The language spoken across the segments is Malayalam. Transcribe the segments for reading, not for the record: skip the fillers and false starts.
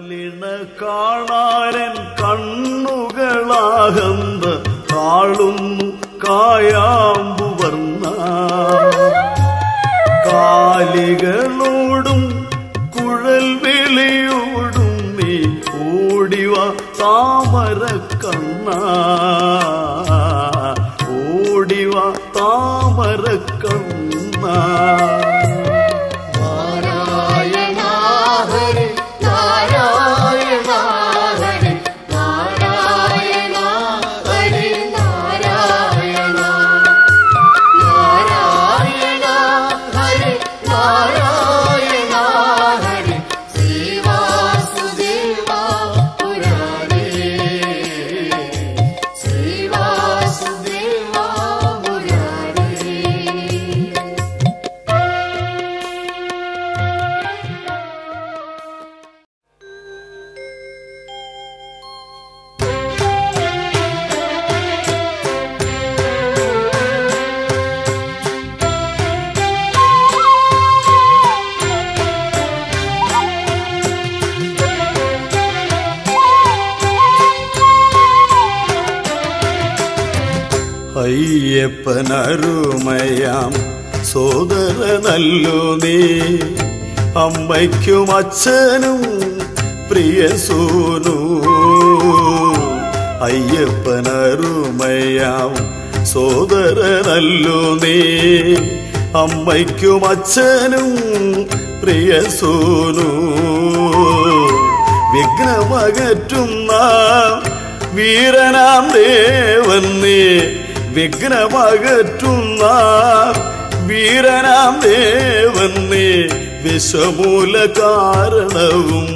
കാലിണ കാണാരൻ കണ്ണുകളാകന്ന താളുന്നു കായാമ്പു വർണ്ണ കാലികളോടും കുഴൽ വിളിയോടും നീ ഓടിവ താമര കണ്ണ ഓടിവ താമര കണ്ണ അയ്യപ്പനരുമയാം സോദരനല്ലോ നീ അമ്മയ്ക്കും അച്ഛനും പ്രിയസൂനു അയ്യപ്പനരുമയാം സോദരനല്ലോ നീ അമ്മയ്ക്കും അച്ഛനും പ്രിയസൂനു വിഘ്നമകറ്റുന്ന വീരനാം ദേവൻ നീ വിഘ്നമകറ്റുന്ന വീരനാം ദേവൻ നീ വിശ്വമൂല കാരണവും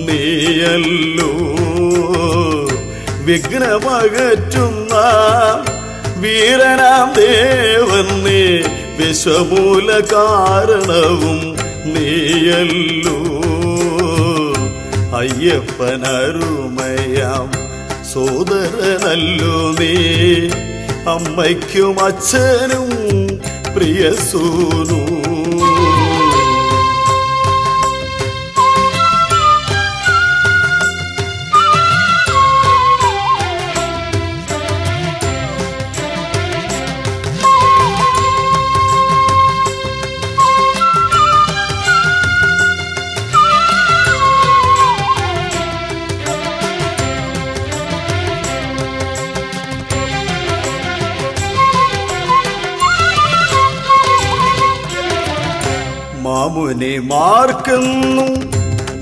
നീയല്ലോ വിഘ്നമകറ്റുന്ന വീരനാം ദേവൻ നീ വിശ്വമൂല കാരണവും നീയല്ലോ അയ്യപ്പനരുമയാം സോദരനല്ലോ നീ അമ്മയ്ക്കും അച്ഛനും പ്രിയസൂനു മാമുനിമാർക്കെന്നും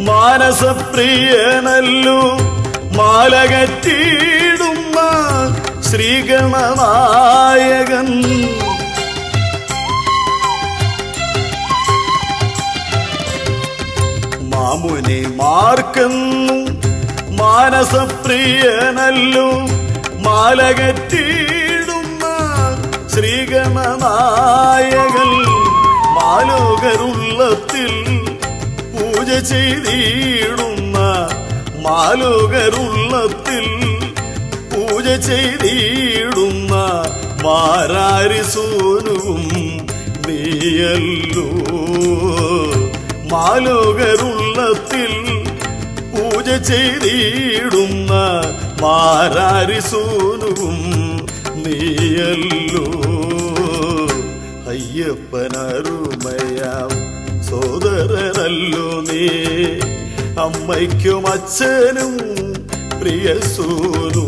മാനസപ്രിയനല്ലോ മാലകറ്റിയിടുന്ന ശ്രീഗണനായകൻ മാമുനിമാർക്കെന്നും മാനസപ്രിയനല്ലോ മാലകറ്റിയിടുന്ന ശ്രീഗണനായകൻ മാലോകരുള്ളത്തിൽ പൂജ ചെയ്തിടുന്ന മാലോകരുള്ളത്തിൽ പൂജ ചെയ്തിടുന്ന മാരാരി സൂനുവും നീയല്ലോ മാലോകരുള്ളത്തിൽ പൂജ ചെയ്തിടുന്ന മാരാരി സൂനുവും നീയല്ലോ അയ്യപ്പനരുമയാം സോദരനല്ലോ നീ അമ്മയ്ക്കും അച്ഛനും പ്രിയസൂനു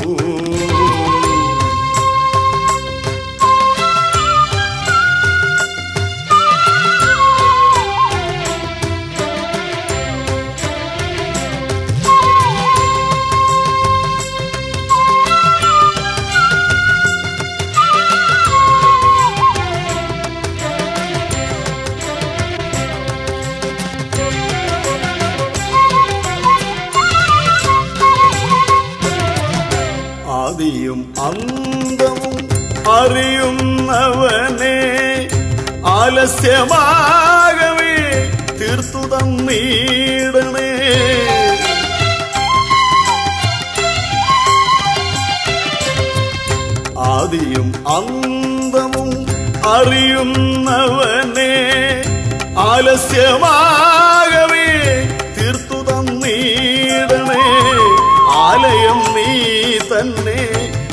ആദിയും അന്തവും അറിയുന്നവനെ ആലസ്യമാകവേ തീർത്തു തന്നീടണേ ആദിയും അന്തവും അറിയുന്നവനെ ആലസ്യമാകവേ തീർത്തു തന്നീടണേ തന്നീടണേ. ആലയം നീ തന്നെ,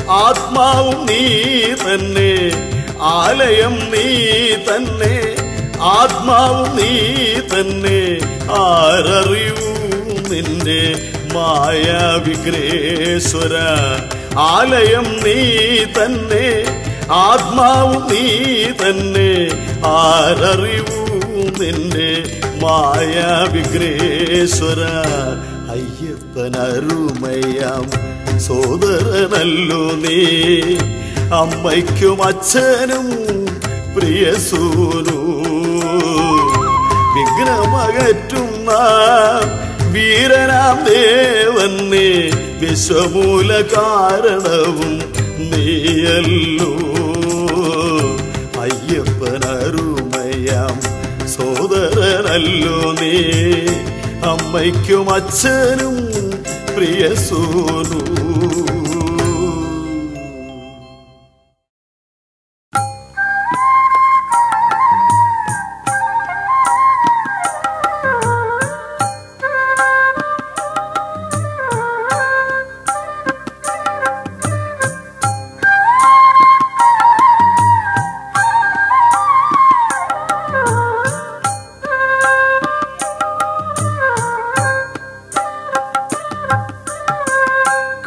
ആത്മാവും നീ തന്നെ. ആലയം നീ തന്നെ, ആത്മാവും നീ തന്നെ. ആരറിയൂ നിന്റെ മായാവിഗ്രേശ്വര. ആലയം നീ തന്നെ, ആത്മാവും നീ തന്നെ. ആരറിവൂ നിന്റെ മായാവിഗ്രേശ്വര. അയ്യപ്പനരുമയാം സോദരനല്ലോ നീ. അമ്മയ്ക്കും അച്ഛനും പ്രിയസൂനു. വിഘ്നമകറ്റുന്ന വീരനാം ദേവൻ നീ. വിശ്വമൂല കാരണവും നീയല്ലോ. അയ്യപ്പനരുമയാം സോദരനല്ലോ നീ. അമ്മയ്ക്കും അച്ഛനും പ്രിയസൂനു.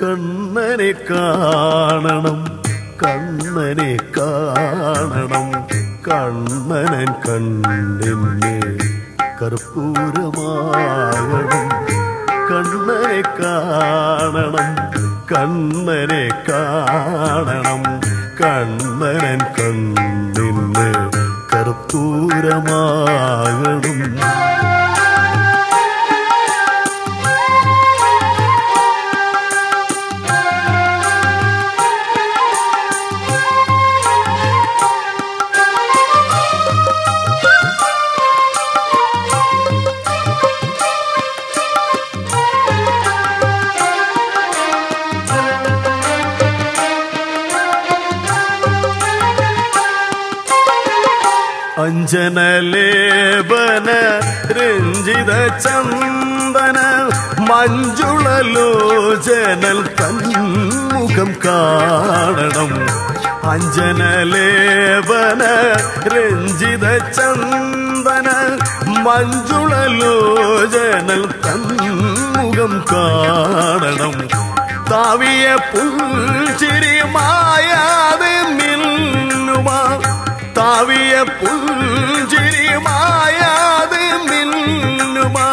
കണ്ണനെ കാണണം, കണ്ണനെ കാണണം. കണ്ണനൻ കണ്ണിന് കർപ്പൂരമാകണം. കണ്ണനെ കാണണം, കണ്ണനെ കാണണം. കണ്ണനൻ കണ്ണിന് കർപ്പൂരമാകണം. അഞ്ജനലേപന രഞ്ജിത ചന്ദന മഞ്ജുളലോചനൽ തന്മുഖം കാണണം. അഞ്ജനലേപന രഞ്ജിത ചന്ദന മഞ്ജുളലോചനൽ തന്മുഖം കാണണം. താവിയ പുൽച്ചിരി മായാതെ മിന്നുമാ. താവിയ പുൽച്ചിരി മായാതെ മിന്നുമാ.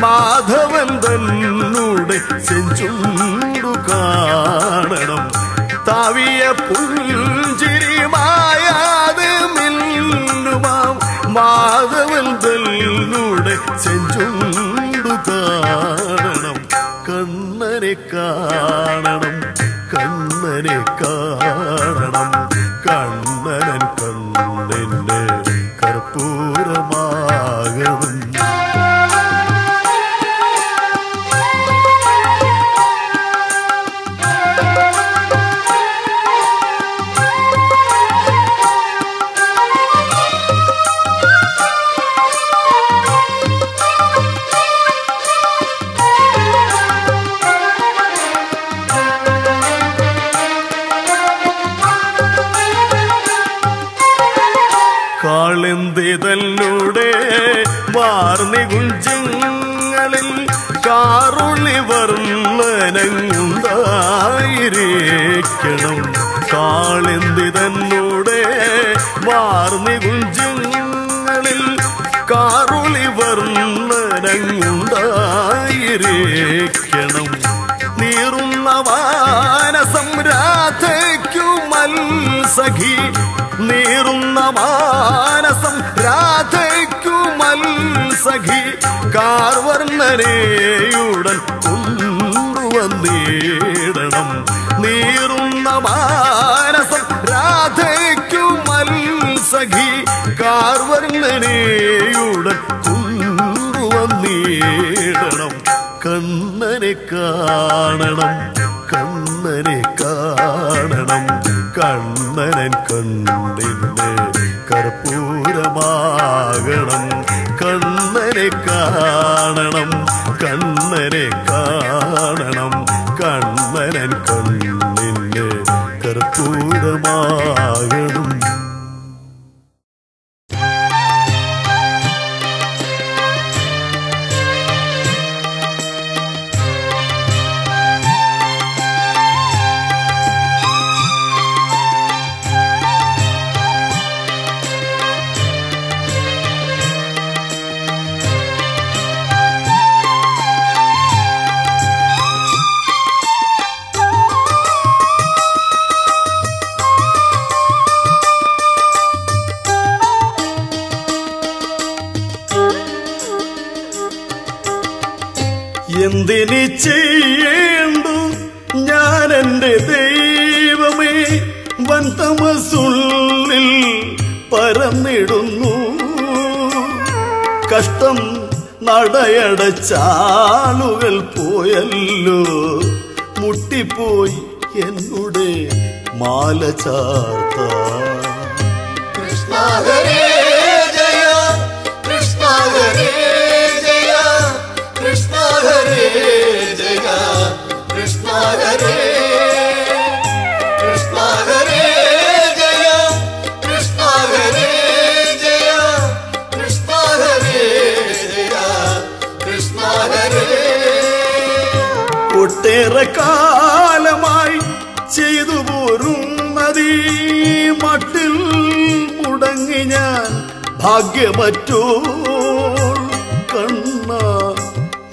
മാധവൻ തന്നുടെ ചെഞ്ചുണ്ടു കാണണം. താവിയ പുൽച്ചിരി മായാതെ മിന്നുമാ. മാധവൻ തന്നുടെ ചെഞ്ചുണ്ടു കാണണം. കണ്ണനെ കാണണം, കണ്ണനെ കാണണം. കണ്ണനൻ കണ്ണിന് കർപ്പൂരമാകണം. കാളിന്തിതന്നുടെ വാർണികുഞ്ചങ്ങളിൽ കാറുളി വർണ്ണനങ്ങുണ്ടായിരിക്കണം. കാളിന്തിതന്നുടെ വാർണികുഞ്ചങ്ങളിൽ കാറുളി വർണ്ണനങ്ങുണ്ടായിരിക്കണം. നീറുന്ന മാനസം രാധയ്ക്കുമൽ സഖി. നീറുന്ന മാനസം രാധയ്ക്കുമൽ സഖി. കാർവർണ്ണനെയുടൻ കൊണ്ടുവന്നിടണം. നീറുന്ന മാനസം രാധയ്ക്കുമൽ സഖി. കാർവർണ്ണനെയുടൻ കൊണ്ടുവന്നിടണം. കണ്ണനെ കാണണം, കണ്ണനെ കാണണം. കണ്ണനൻ കണ്ണിന് കർപ്പൂരമാകണം. കണ്ണ കണ്ണനെ കാണണം കണ്ണനെ കാണണം കണ്ണനൻ കണ്ണിന് കർപ്പൂരമാകണം. എന്തിനി ചെയ്യേണ്ടു ഞാൻ എൻ്റെ ദൈവമേ വൻതമസുള്ളിൽ പരന്നിടുന്നു. കഷ്ടം നടയടച്ചാളുകൾ പോയല്ലോ മുട്ടിപ്പോയി എന്നുടെ മാല ചാർത്ത. കൃഷ്ണ ഹരേ ജയ കൃഷ്ണ ഹരേ ജയ കൃഷ്ണ ഹരേ ജയ കൃഷ്ണ ഹരേ കൃഷ്ണ ഹരേ ജയ കൃഷ്ണ ഹരേ ജയ കൃഷ്ണ ഹരേ ജയ കൃഷ്ണ ഹരേ. ഒട്ടേറെ കാലമായി ചെയ്തു പോരുന്നതീ മട്ടിൽ മുടങ്ങി ഞാൻ ഭാഗ്യമറ്റോ കണ്ണ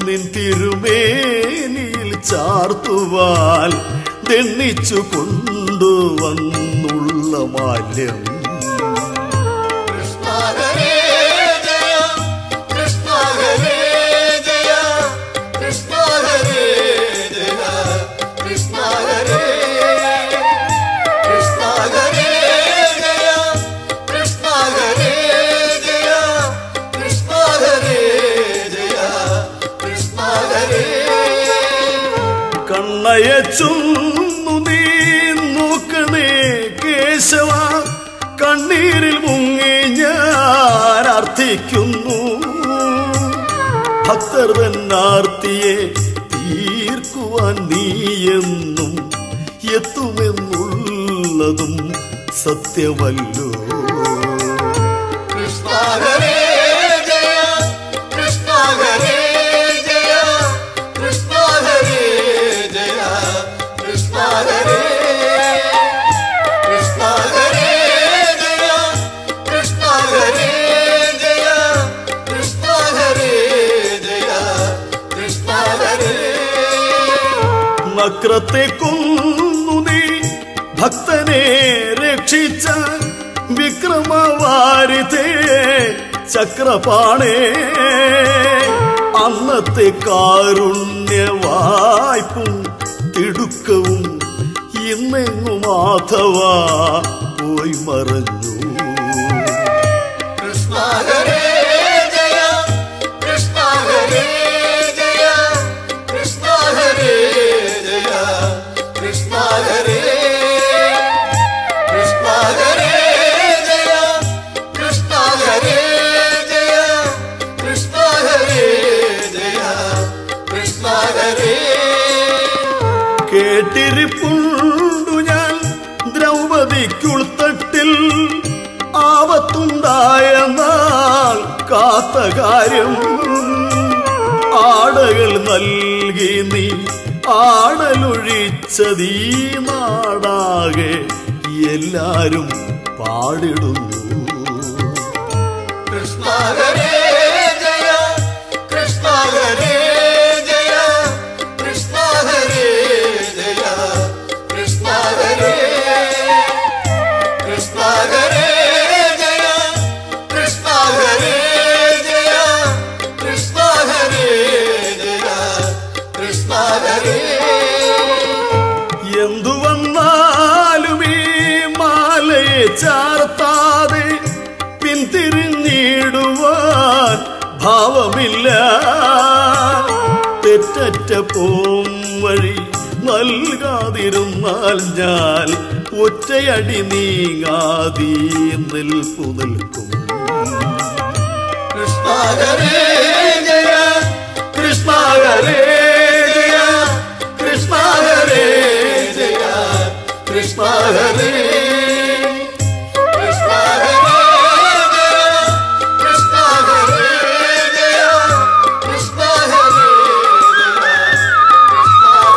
നിൻ തിരുമേനിയിൽ ചാർത്തുവാൽ ദണ്ണിച്ചു കൊണ്ടുവന്നുള്ള മാല്യം. കൃഷ്ണ ഹരേ ജയ കൃഷ്ണ ഹരേ ജയ കൃഷ്ണ ഹരേ ജയ കൃഷ്ണ ഹരേ കൃഷ്ണ ഹരേ ജയ കൃഷ്ണ ഹരേ ജയ കൃഷ്ണ ഹരേ ജയ കൃഷ്ണ ഹരേ. കണ്ണയച്ചുന്നു നീ നോക്കണേ കേശവ കണ്ണീരിൽ മുങ്ങി ഞാൻ അർത്ഥിക്കുന്നു. ഭക്തർ തന്നാർത്തിയെ തീർക്കുവാൻ നീ എന്നും എത്തുമെന്നുള്ളതും സത്യമല്ലോ. കൃഷ്ണ ഹരേ ജയ കൃഷ്ണ ഹരേ ജയ കൃഷ്ണ ഹരേ ജയ കൃഷ്ണ ഹരേ കൃഷ്ണ ഹരേ ജയ കൃഷ്ണ ഹരേ ജയ കൃഷ്ണ ഹരേ ജയ കൃഷ്ണ ഹരേ. നക്രത്തെ കൊന്നു നീ ഭക്തനെ രക്ഷിച്ച വിക്രമവാരിതേ ചക്രപാണേ അന്നത്തെ കാരുണ്യവായ്പും തിടുക്കവും ഇന്നെങ്ങു മാധവ പോയി മറഞ്ഞു. കൃഷ്ണ ഹരേ ജയ കൃഷ്ണ ഹരേ ജയ കൃഷ്ണ ഹരേ ജയ കൃഷ്ണ ഹരേ കൃഷ്ണ ഹരേ ജയ കൃഷ്ണ ഹരേ ജയ കൃഷ്ണ ഹരേ ജയ കൃഷ്ണ ഹരേ. കേട്ടിരിപ്പുണ്ടു ഞാൻ ദ്രൗപദിക്കുൾത്തട്ടിൽ ആപത്തുണ്ടായ നാൾ കാത്ത കാര്യം. ആടകൾ നൽകി നീ ആടലൊഴിച്ചതീ നാടാകെ എല്ലാരും പാടിടുന്നു. കൃഷ്ണ ഹരേ ജയ കൃഷ്ണ ഹരേ ജയ കൃഷ്ണ ഹരേ ജയ കൃഷ്ണ ഹരേ കൃഷ്ണ ഹരേ ജയ കൃഷ്ണ ഹരേ ജയ കൃഷ്ണ ഹരേ ജയ കൃഷ്ണ ഹരേ. എന്തു വന്നാലും ഈ മാലയെ ചാർത്താതെ പിന്തിരിഞ്ഞിടുവാൻ ഭാവമില്ല. തെറ്ററ്റ പോം വഴി നൽകാതിരുന്നാൽ ഞാൻ ഒറ്റയടി നീങ്ങാതീ നിൽപ്പു നിൽക്കും. കൃഷ്ണ ഹരേ ജയ കൃഷ്ണ ഹരേ ജയ കൃഷ്ണ ഹരേ ജയ കൃഷ്ണ ഹരേ കൃഷ്ണ ഹരേ ജയ കൃഷ്ണ ഹരേ ജയ കൃഷ്ണ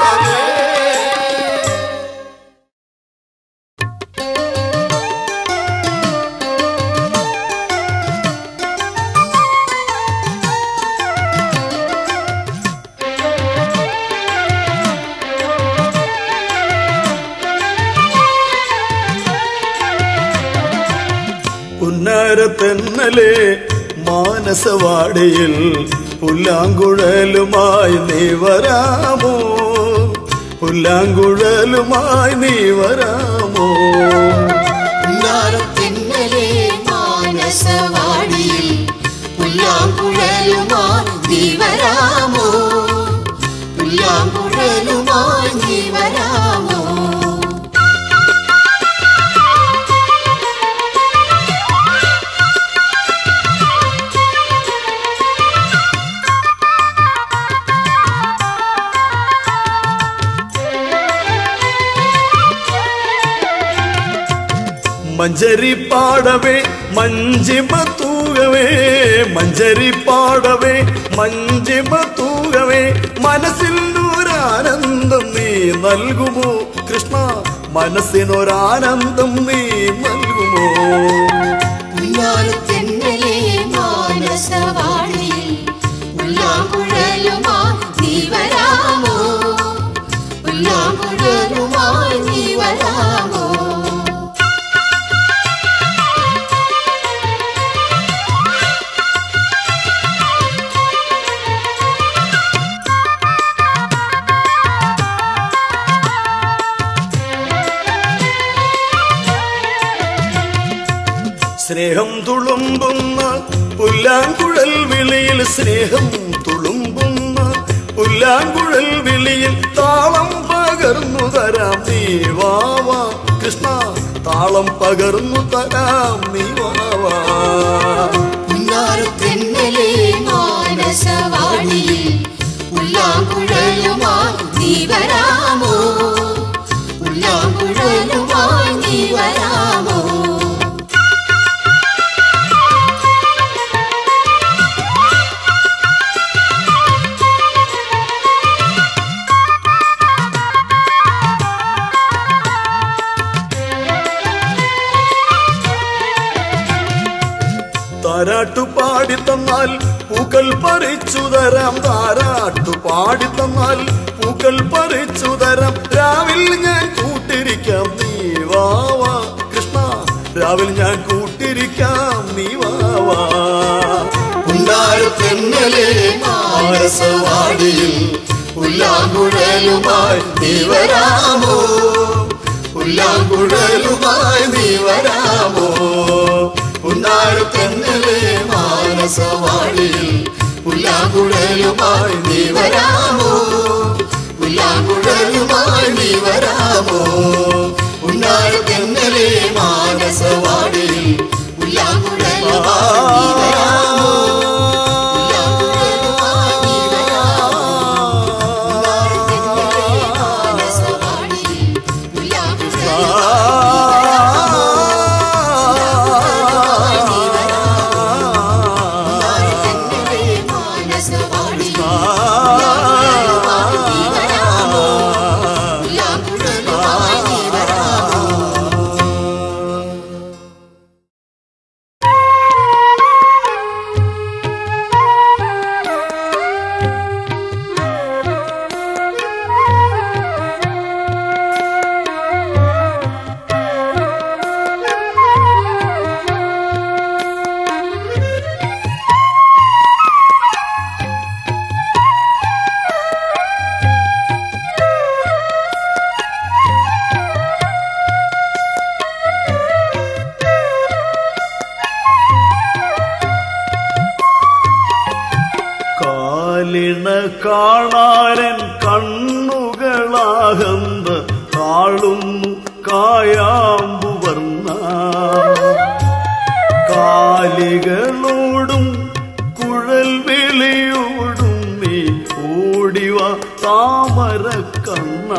ഹരേ പുന്നരത്തെന്നലെ മാനസവാടിയിൽ പുല്ലാങ്കുഴലുമായി നീ വരാമോ പുല്ലാങ്കുഴലുമായി നീ വരാമോ പുന്നാരത്തെന്നലെ മാനസവാടിയിൽ പുല്ലാങ്കുഴലുമായി നീ വരാമോ പുല്ലാങ്കുഴലുമായി നീ വരാമോ മഞ്ചരി പാടവേ മഞ്ചിമ തൂകവേ മഞ്ചരി പാടവേ മഞ്ചിമ തൂകവേ മനസ്സിനൊരാനന്ദം നീ നൽകുമോ കൃഷ്ണ മനസ്സിനൊരാനന്ദം നീ നൽകുമോ പുന്നാരത്തെന്നലെ മാനസവാടിയിൽ പുല്ലാങ്കുഴലുമായി നീ വരാമോ പുല്ലാങ്കുഴലുമായി നീ വരാമോ സ്നേഹം തുളുമ്പുന്ന പുല്ലാങ്കുഴൽ വിളിയിൽ സ്നേഹം തുളുമ്പുന്ന പുല്ലാങ്കുഴൽ വിളിയിൽ താളം പകർന്നു തരാം നീ വാവാ കൃഷ്ണ താളം പകർന്നു തരാം നീ വാവാ പുന്നാരത്തെന്നലെ മാനസവാടിയിൽ പുല്ലാങ്കുഴലുമായി നീ വരാമോ പുല്ലാങ്കുഴലുമായി നീ വരാമോ താരാട്ടു പാടിത്തന്നാൽ പൂക്കൾ പറിച്ചു തരാം താരാട്ടു പാടിത്തന്നാൽ പൂക്കൾ പറിച്ചു തരാം രാവിൽ ഞാൻ കൂട്ടിരിക്കാം നീ വാവാ കൃഷ്ണ രാവിൽ ഞാൻ കൂട്ടിരിക്കാം നീ വാവാ പുന്നാരത്തെന്നലെ മാനസവാടിയിൽ പുല്ലാങ്കുഴലുമായി നീ വരാമോ പുല്ലാങ്കുഴലുമായി നീ വരാമോ പുന്നാരത്തെന്നലെ മാനസവാടിയിൽ പുല്ലാങ്കുഴലുമായി നീ വരാമോ പുല്ലാങ്കുഴലുമായി നീ വരാമോ പുന്നാരത്തെന്നലെ മാനസവാടിയിൽ പുല്ലാങ്കുഴലുമായി നീ വരാമോ കാണാരൻ കണ്ണുകളാകന്ത കാളുന്നു കായാമ്പുവർണ്ണ കാലികളോടും താമര കണ്ണ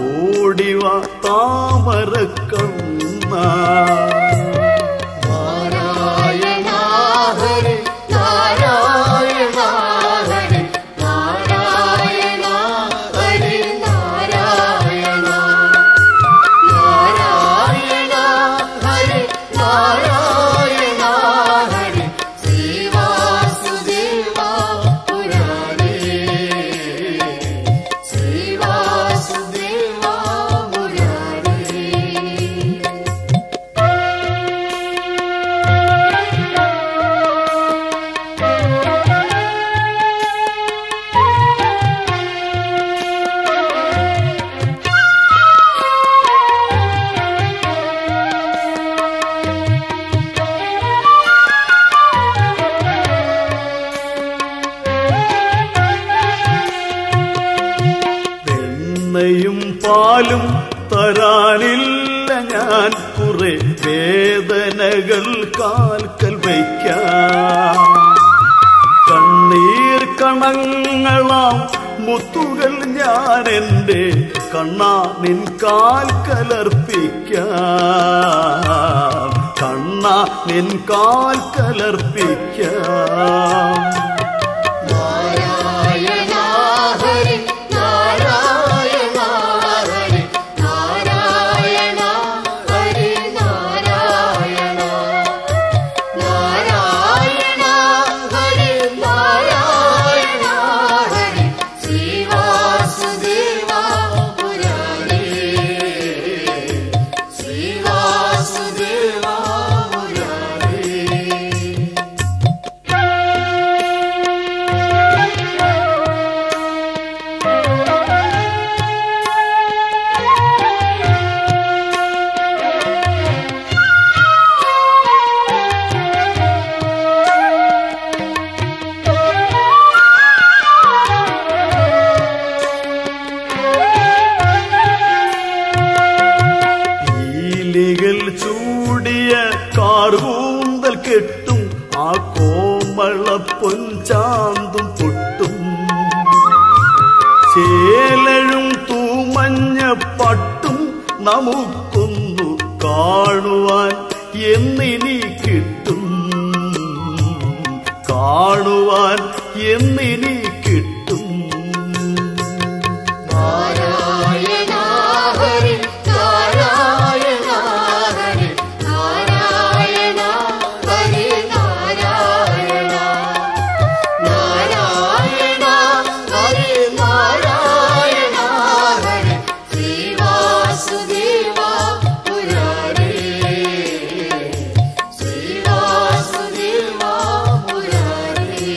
ഓടിവാ താമര കണ്ണ നാരായണ ഹരി നാരായണ ഹരി നാരായണ ഹരി നാരായണ നാരായണ ഹരി നാരായണ ഹരി ശ്രീവാസുദേവ മുരാരേ ശ്രീവാസുദേവ മുരാരേ. വെണ്ണയും പാലും തരാനില്ല ഞാൻ കുറെ വേദനകൾ കാൽക്കൽ വയ്ക്കാം കണ്ണീർ കണങ്ങളാം മുത്തുകൾ ഞാൻ എൻ്റെ കണ്ണാ നിൻ കാൽക്കലർപ്പിക്കാം കണ്ണാ നിൻ കാൽക്കലർപ്പിക്കാം നാരായണ ഹരി നാരായണ ഹരി നാരായണ ഹരി നാരായണ നാരായണ ഹരി നാരായണ ഹരി ശ്രീവാസുദേവ മുരാരേ ശ്രീവാസുദേവ മുരാരേ. ഈലികൾ ചൂടിയ കാർകൂന്തൽ കെട്ടും ആ കോമള പൊൻചാന്തും പൊട്ടും ചേലഴും തൂമഞ്ഞ പട്ടും നമുക്കൊന്നു കാണുവാൻ എന്നിനി കിട്ടും കാണുവാൻ എന്നിനി കിട്ടും നാരായണ ഹരി നാരായണ ഹരി നാരായണ ഹരി നാരായണ നാരായണ ഹരി നാരായണ ഹരി ശ്രീവാസുദേവ മുരാരേ ശ്രീവാസുദേവ മുരാരേ.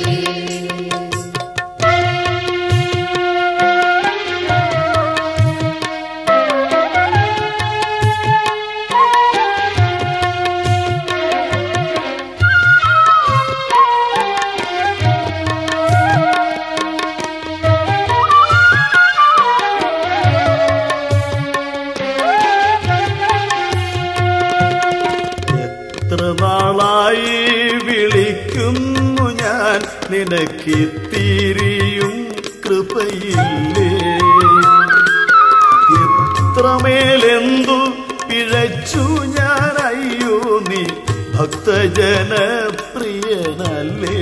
എത്ര നാളായി വിളിക്കുന്നു ഞാൻ നിനക്കിത്തിരിയും കൃപയില്ലേ എത്രമേലെന്തു പിഴച്ചു ഞാൻ അയ്യോ നീ ഭക്തജനപ്രിയനല്ലേ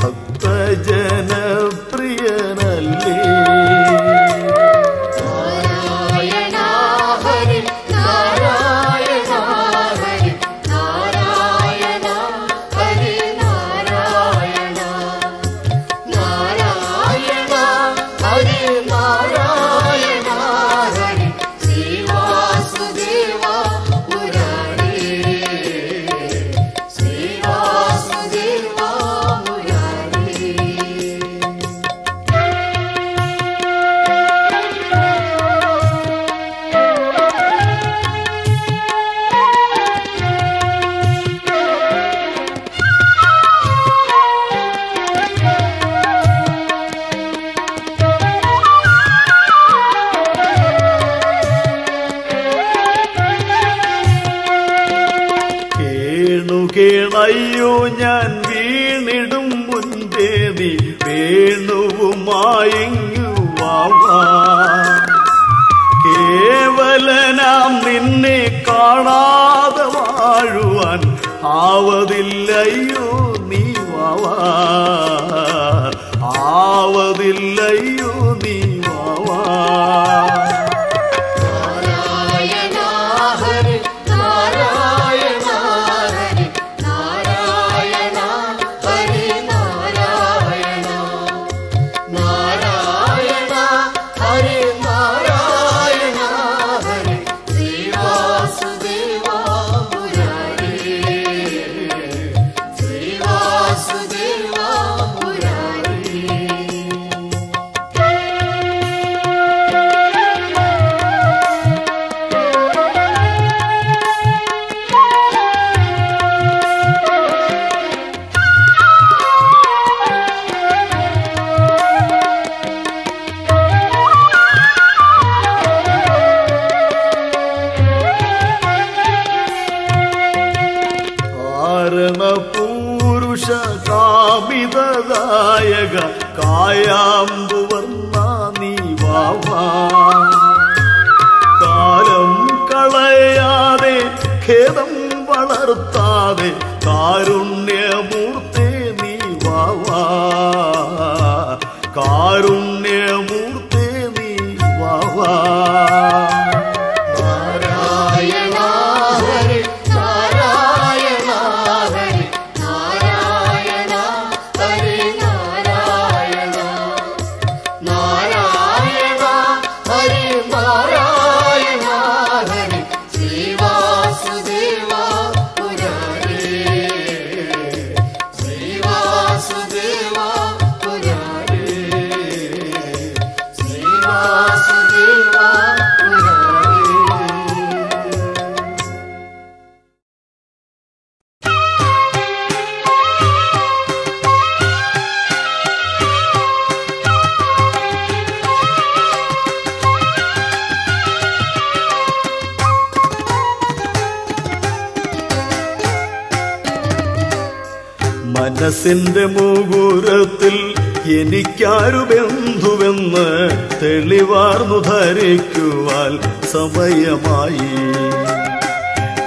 ഭക്തജനപ്രിയനല്ലേ നാരായണ ഹരി നാരായണ ഹരി നാരായണ ഹരി നാരായണ നാരായണ ഹരി നാരായണ ഹരി ശ്രീവാസുദേവ മുരാരേ ശ്രീവാസുദേവ മുരാരേ. കേണു കേണയ്യോ ഞാൻ വീണിടും മുൻപേ നീ വേണുവുമായിങ്ങു വാവാ. കേവലനാം നിന്നെ കാണാതെ വാഴുവാൻ ആവതില്ലയ്യോ നീ വാവാ, ആവതില്ലയ്യോ നീ വാവാ. പൂരുഷ കാമിതദായക കായാമ്പുവർണ്ണ നീ വാവാ. കാലം കളയാതെ ഖേദം വളർത്താതെ കാരുണ്യമൂർത്തേ നീ വാവാ, കാരുണ്യമൂർത്തേ നീ വാവാ. മനസ്സിന്റെ മുകുരത്തിൽ എനിക്കാരു ബന്ധുവെന്ന് തെളിവാർന്നു ധരിക്കുവാൻ സമയമായി.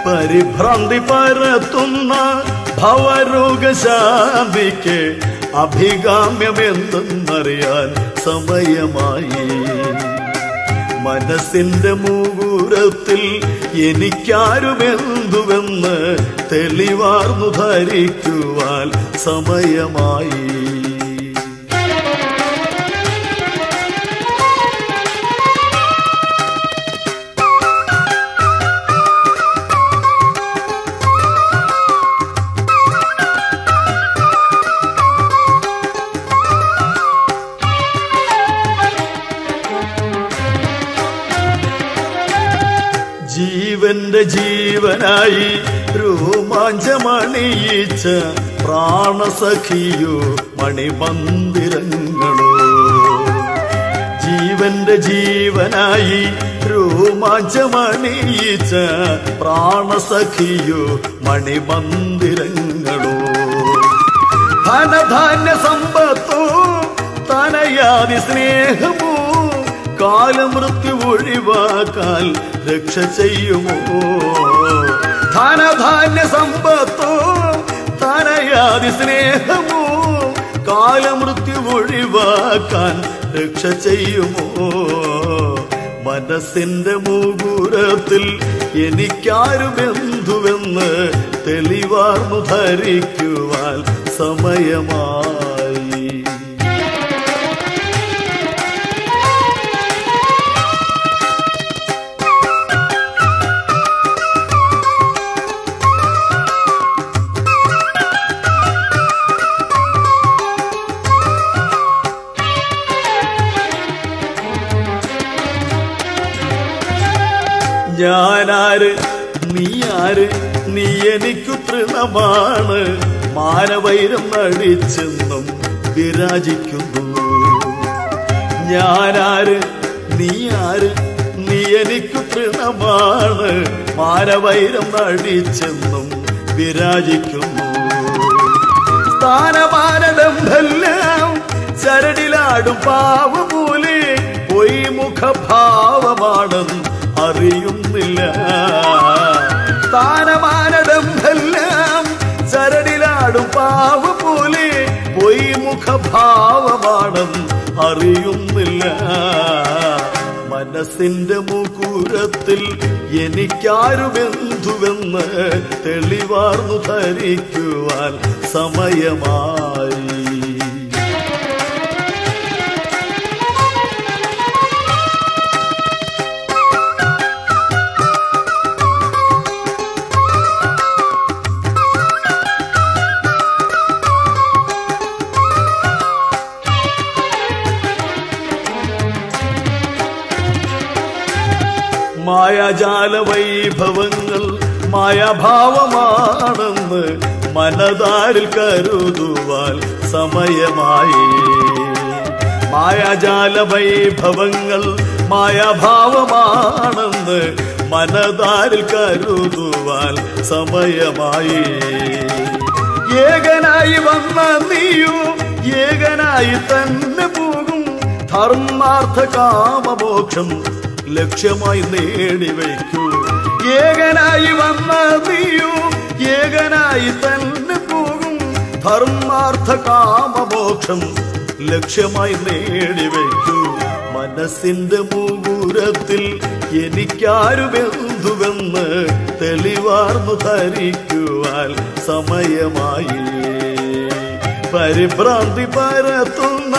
പരിഭ്രാന്തി പരത്തുന്ന ഭവരോഗശാന്തിക്ക് അഭികാമ്യമെന്തെന്നറിയാൻ സമയമായി. മനസ്സിന്റെ മുകുരത്തിൽ എനിക്കാരു ബന്ധുവെന്ന് തെളിവാർന്നു ധരിക്കുവാൻ സമയമായി. ജീവന്റെ ജീവനായി രോമാഞ്ചമണിയിച്ച പ്രാണസഖിയോ മണിമന്ദിരങ്ങളോ. ജീവന്റെ ജീവനായി രോമാഞ്ചമണിയിച്ച പ്രാണസഖിയോ മണിമന്ദിരങ്ങളോ. ധനധാന്യ സമ്പത്തോ തനയാതി സ്നേഹമോ കാലമൃത്യു ഒഴിവാക്കാൻ രക്ഷ ചെയ്യുമോ. ധനധാന്യ സമ്പത്തോ തനയാതി സ്നേഹമോ കാലമൃത്യു ഒഴിവാക്കാൻ രക്ഷ ചെയ്യുമോ. മനസ്സിന്റെ മുകുരത്തിൽ എനിക്കാരു ബന്ധുവെന്ന് തെളിവാർന്നു ധരിക്കുവാൻ സമയമായി. ഞാനാര് നീയാര് നീ എനിക്കു തൃണമാണ്. മാനവൈരം നടിച്ചെന്നും വിരാജിക്കുന്നു. ഞാനാര് നീയാര് നീ എനിക്കു തൃണമാണ്. മാനവൈരം നടിച്ചെന്നും വിരാജിക്കുന്നു. സ്ഥാനമാനദമ്പെല്ലാം ചരടിലാടും പാവപോലെ പൊയ്മുഖഭാവമാണെന്ന് അറിയുന്നില്ല. സ്ഥാനമാനദമെല്ലാം ചരടിലാടും പാവപോലെ പൊയ്മുഖഭാവമാണെന്ന് അറിയുന്നില്ല. മനസ്സിന്റെ മുകുരത്തിൽ എനിക്കാരു ബന്ധുവെന്ന് തെളിവാർന്നു ധരിക്കുവാൻ സമയമായി. മായാജാല വൈഭവങ്ങൾ മായാഭാവമാണെന്ന് മനതാരിൽ കരുതുവാൻ സമയമായി. മായാജാല വൈഭവങ്ങൾ മായാഭാവമാണെന്ന് മനതാരിൽ കരുതുവാൻ സമയമായി. ഏകനായി വന്ന നീയും ഏകനായി തന്നെ പോകും. ധർമാർത്ഥ കാമമോക്ഷം ലക്ഷ്യമായി നേടിവയ്ക്കൂ. ഏകനായി വന്ന നീയും ഏകനായി തന്നെ പോകും. ധർമാർത്ഥ കാമമോക്ഷം ലക്ഷ്യമായി നേടിവയ്ക്കൂ. മനസ്സിന്റെ മുകുരത്തിൽ എനിക്കാരു ബന്ധുവെന്ന് തെളിവാർന്നു ധരിക്കുവാൻ സമയമായി. പരിഭ്രാന്തി പരത്തുന്ന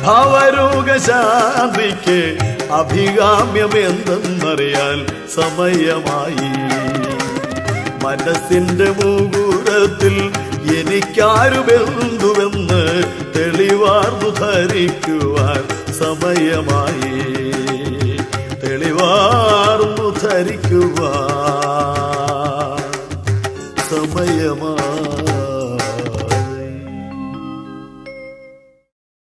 ഭവരോഗശാന്തിക്ക് അഭികാമ്യമെന്തെന്നറിയാൻ സമയമായി. മനസ്സിന്റെ മുകുരത്തിൽ എനിക്കാരു ബന്ധുവെന്ന് തെളിവാർന്നു ധരിക്കുവാൻ സമയമായി. തെളിവാർന്നു ധരിക്കുവാൻ സമയമായി.